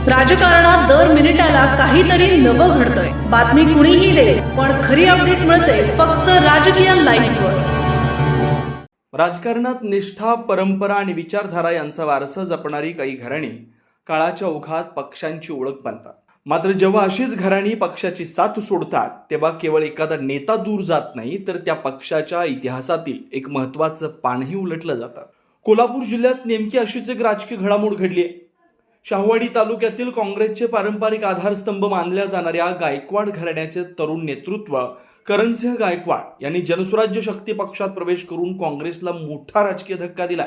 राजकारणात दर मिनिटाला काहीतरी नवं घडतंय. बातमी कुणीही दे, पण खरी अपडेट मिळते फक्त राजकीय लाईव्हवर. राजकारणात निष्ठा, परंपरा आणि विचारधारा यांचा वारसा जपणारी काही घराणी काळाच्या ओघात पक्षांची ओळख बनतात. मात्र जेव्हा अशीच घराणी पक्षाची साथ सोडतात तेव्हा केवळ एखादा नेता दूर जात नाही, तर त्या पक्षाच्या इतिहासातील एक महत्त्वाचं पानही उलटलं जातं. कोल्हापूर जिल्ह्यात नेमकी अशीच एक राजकीय घडामोड घडली आहे. शाहूवाडी तालुक्यातील काँग्रेसचे पारंपरिक आधारस्तंभ मानल्या जाणाऱ्या गायकवाड घराण्याचे तरुण नेतृत्व करणसिंह गायकवाड यांनी जनसुराज्य शक्ती पक्षात प्रवेश करून काँग्रेसला मोठा राजकीय धक्का दिला.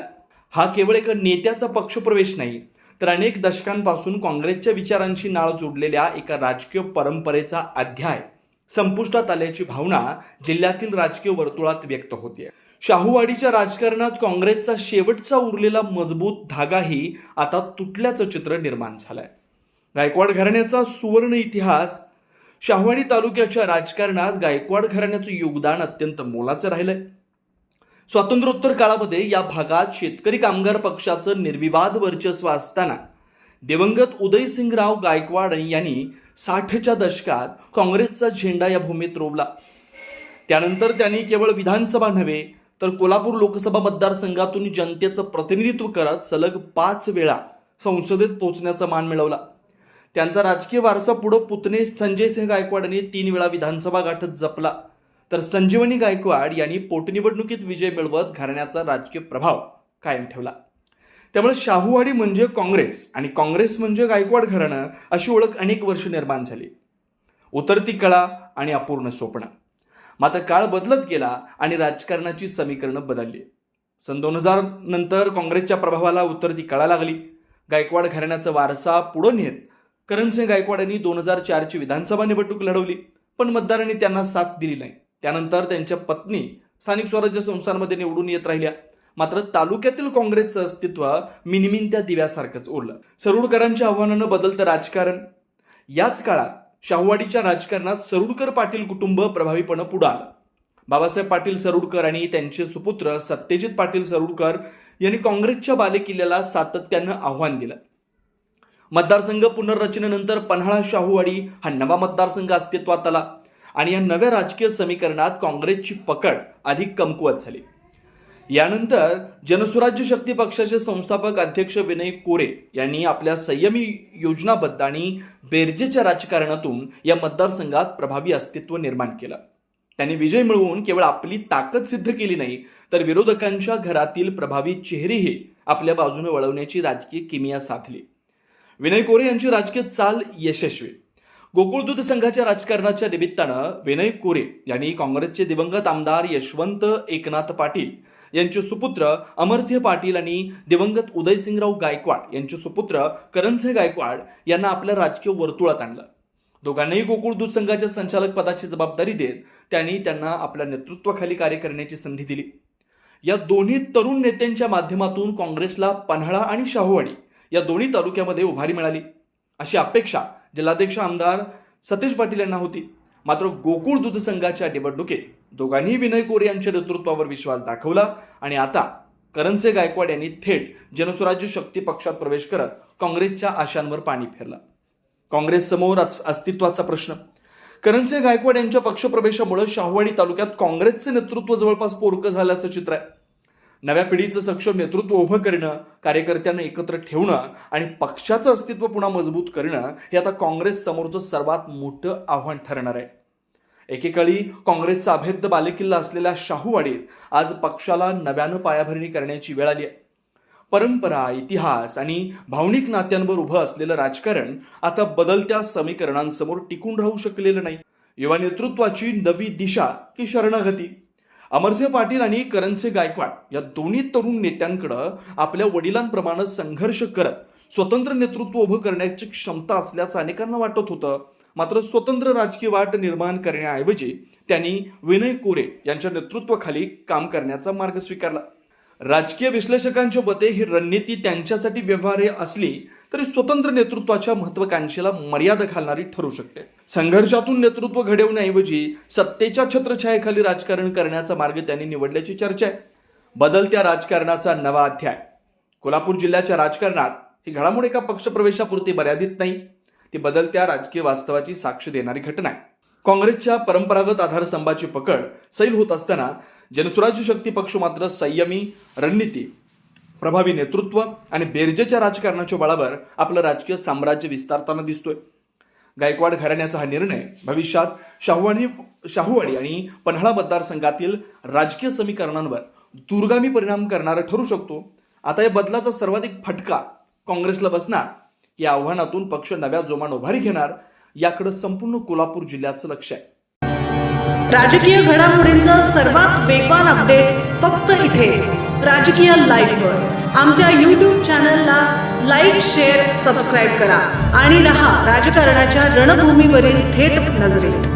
हा केवळ एका नेत्याचा पक्षप्रवेश नाही, तर अनेक दशकांपासून काँग्रेसच्या विचारांशी नाळ जोडलेल्या एका राजकीय परंपरेचा अध्याय संपुष्टात आल्याची भावना जिल्ह्यातील राजकीय वर्तुळात व्यक्त होते. शाहूवाडीच्या राजकारणात काँग्रेसचा शेवटचा उरलेला मजबूत धागाही आता तुटल्याचं चित्र निर्माण झालंय. गायकवाड घराण्याचा सुवर्ण इतिहास. शाहूवाडी तालुक्याच्या राजकारणात गायकवाड घराण्याचं योगदान अत्यंत मोलाचं राहिलंय. स्वातंत्र्योत्तर काळामध्ये या भागात शेतकरी कामगार पक्षाचं निर्विवाद वर्चस्व असताना दिवंगत उदयसिंगराव गायकवाड यांनी 60च्या दशकात काँग्रेसचा झेंडा या भूमीत रोवला. त्यानंतर त्यांनी केवळ विधानसभा नव्हे, तर कोल्हापूर लोकसभा मतदारसंघातून जनतेचं प्रतिनिधित्व करत सलग 5 वेळा संसदेत पोहोचण्याचा मान मिळवला. त्यांचा राजकीय वारसा पुढे पुतणे संजयसिंह गायकवाड यांनी 3 वेळा विधानसभा गाठत जपला, तर संजीवनी गायकवाड यांनी पोटनिवडणुकीत विजय मिळवत घराण्याचा राजकीय प्रभाव कायम ठेवला. त्यामुळे शाहूवाडी म्हणजे काँग्रेस आणि काँग्रेस म्हणजे गायकवाड घराणं अशी ओळख अनेक वर्ष निर्माण झाली. उतरती कळा आणि अपूर्ण स्वप्न. मात्र काळ बदलत गेला आणि राजकारणाची समीकरणं बदलली. सन 2000 नंतर काँग्रेसच्या प्रभावाला उतरती कळा लागली. गायकवाड घराण्याचा वारसा पुढे नेत करणसिंह गायकवाड यांनी 2004ची विधानसभा निवडणूक लढवली, पण मतदारांनी त्यांना साथ दिली नाही. त्यानंतर त्यांच्या पत्नी स्थानिक स्वराज्य संस्थांमध्ये निवडून येत राहिल्या. मात्र तालुक्यातील काँग्रेसचं अस्तित्व मिनिमिन त्या दिव्यासारखंच उरलं. सरुडकरांच्या आव्हानानं बदलतं राजकारण. याच काळात शाहूवाडीच्या राजकारणात सरुडकर पाटील कुटुंब प्रभावीपणे पुढे आलं. बाबासाहेब पाटील सरुडकर आणि त्यांचे सुपुत्र सत्यजित पाटील सरुडकर यांनी काँग्रेसच्या बालेकिल्ल्याला सातत्यानं आव्हान दिलं. मतदारसंघ पुनर्रचनेनंतर पन्हाळा शाहूवाडी हा नवा मतदारसंघ अस्तित्वात आला आणि या नव्या राजकीय समीकरणात काँग्रेसची पकड अधिक कमकुवत झाली. यानंतर जनसुराज्य शक्ती पक्षाचे संस्थापक अध्यक्ष विनय कोरे यांनी आपल्या संयमी, योजनाबद्ध आणि बेरजेच्या राजकारणातून या मतदारसंघात प्रभावी अस्तित्व निर्माण केलं. त्यांनी विजय मिळवून केवळ आपली ताकद सिद्ध केली नाही, तर विरोधकांच्या घरातील प्रभावी चेहरेही आपल्या बाजूने वळवण्याची राजकीय किमया साधली. विनय कोरे यांची राजकीय चाल यशस्वी. गोकुळ दूध संघाच्या राजकारणाच्या निमित्तानं विनय कोरे यांनी काँग्रेसचे दिवंगत आमदार यशवंत एकनाथ पाटील यांचे सुपुत्र अमरसिंह पाटील आणि दिवंगत उदयसिंगराव गायकवाड यांचे सुपुत्र करणसिंह गायकवाड यांना आपल्या राजकीय वर्तुळात आणलं. दोघांनाही गोकुळ दूध संघाच्या संचालक पदाची जबाबदारी देत त्यांनी त्यांना आपल्या नेतृत्वाखाली कार्य करण्याची संधी दिली. या दोन्ही तरुण नेत्यांच्या माध्यमातून काँग्रेसला पन्हाळा आणि शाहूवाडी या दोन्ही तालुक्यामध्ये उभारी मिळाली, अशी अपेक्षा जिल्हाध्यक्ष आमदार सतेज पाटील यांना होती. मात्र गोकुळ दूध संघाच्या निवडणुकीत दोघांनी विनय कोरे यांच्या नेतृत्वावर विश्वास दाखवला आणि आता करणसिंह गायकवाड यांनी थेट जनसुराज्य शक्ती पक्षात प्रवेश करत काँग्रेसच्या आशांवर पाणी फेरलं. काँग्रेस समोर अस्तित्वाचा प्रश्न. करणसिंह गायकवाड यांच्या पक्षप्रवेशामुळे शाहूवाडी तालुक्यात काँग्रेसचे नेतृत्व जवळपास पोरकं झाल्याचं चित्र आहे. नव्या पिढीचं सक्षम नेतृत्व उभं करणं, कार्यकर्त्यांना एकत्र ठेवणं आणि पक्षाचं अस्तित्व पुन्हा मजबूत करणं हे आता काँग्रेस समोरचं सर्वात मोठं आव्हान ठरणार आहे. एकेकाळी काँग्रेसचा अभेद्य बालेकिल्ला असलेल्या शाहूवाडीत आज पक्षाला नव्यानं पायाभरणी करण्याची वेळ आली आहे. परंपरा, इतिहास आणि भावनिक नात्यांवर उभं असलेलं राजकारण आता बदलत्या समीकरणांसमोर टिकून राहू शकलेलं नाही. युवा नेतृत्वाची नवी दिशा की शरणागती. अमरसिंह पाटील आणि करणसिंह गायकवाड या दोन्ही तरुण नेत्यांकडे आपल्या वडिलांप्रमाणे संघर्ष करत स्वतंत्र नेतृत्व उभं करण्याची क्षमता असल्याचं अनेकांना वाटत होतं. मात्र स्वतंत्र राजकीय वाट निर्माण करण्याऐवजी त्यांनी विनय कोरे यांच्या नेतृत्वाखाली काम करण्याचा मार्ग स्वीकारला. राजकीय विश्लेषकांच्या मते ही रणनीती त्यांच्यासाठी व्यवहार्य असली तरी स्वतंत्र नेतृत्वाच्या महत्वाकांक्षेला मर्यादा घालणारी ठरू शकते. संघर्षातून नेतृत्व घडवण्याऐवजी सत्तेच्या छत्रछायेखाली राजकारण करण्याचा मार्ग त्यांनी निवडल्याची चर्चा आहे. बदलत्या राजकारणाचा नवा अध्याय. कोल्हापूर जिल्ह्याच्या राजकारणात ही घडामोड एका पक्षप्रवेशापुरती मर्यादित नाही, ती बदलत्या राजकीय वास्तवाची साक्ष देणारी घटना आहे. काँग्रेसच्या परंपरागत आधारस्तंभाची पकड सैल होत असताना जनसुराज्य शक्ती पक्ष मात्र संयमी रणनीती, प्रभावी नेतृत्व आणि बेरजेच्या राजकारणाच्या बळावर आपलं राजकीय साम्राज्य विस्तारताना दिसतोय. गायकवाड घराण्याचा हा निर्णय भविष्यात शाहूवाडी आणि पन्हाळा मतदारसंघातील राजकीय समीकरणांवर दूरगामी परिणाम करणारा ठरू शकतो. आता या बदलाचा सर्वाधिक फटका काँग्रेसला बसणार. या आव्हानातून पक्ष नव्या जोमानं उभारी घेणार याकडे संपूर्ण कोल्हापूर जिल्ह्याचं लक्ष आहे. राजकीय घडामोडींचा सर्वात वेगवान अपडेट फक्त इथेच राजकीय लाईव्हवर. आमच्या YouTube चॅनलला लाईक, शेअर, सबस्क्राईब करा आणि रहा राजकारणाच्या रणभूमीवरील थेट नजरेत.